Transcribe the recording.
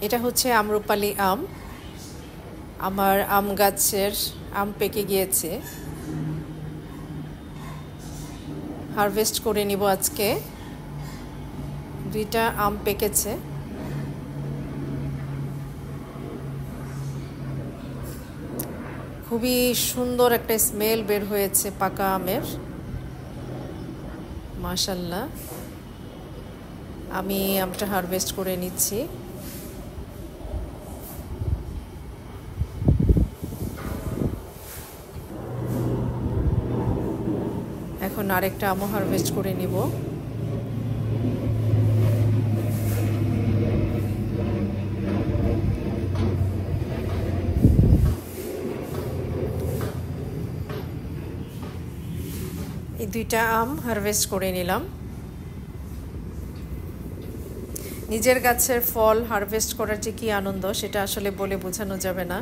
এটা হচ্ছে আম্রপালি আম। আমার আম গাছের আম পেকে গিয়েছে, হারভেস্ট করে নিব আজকে। 2টা আম পেকেছে। খুবই সুন্দর একটা স্মেল বের হয়েছে পাকা আমের, মাশাআল্লাহ। আমি আমটা হারভেস্ট করে নিচ্ছি। এখন আরেকটা আমও হারভেস্ট করে নিব। এই 2টা আম হারভেস্ট করে নিলাম। নিজের গাছের ফল হারভেস্ট করার যে কি আনন্দ, সেটা আসলে বলে বোঝানো যাবে না।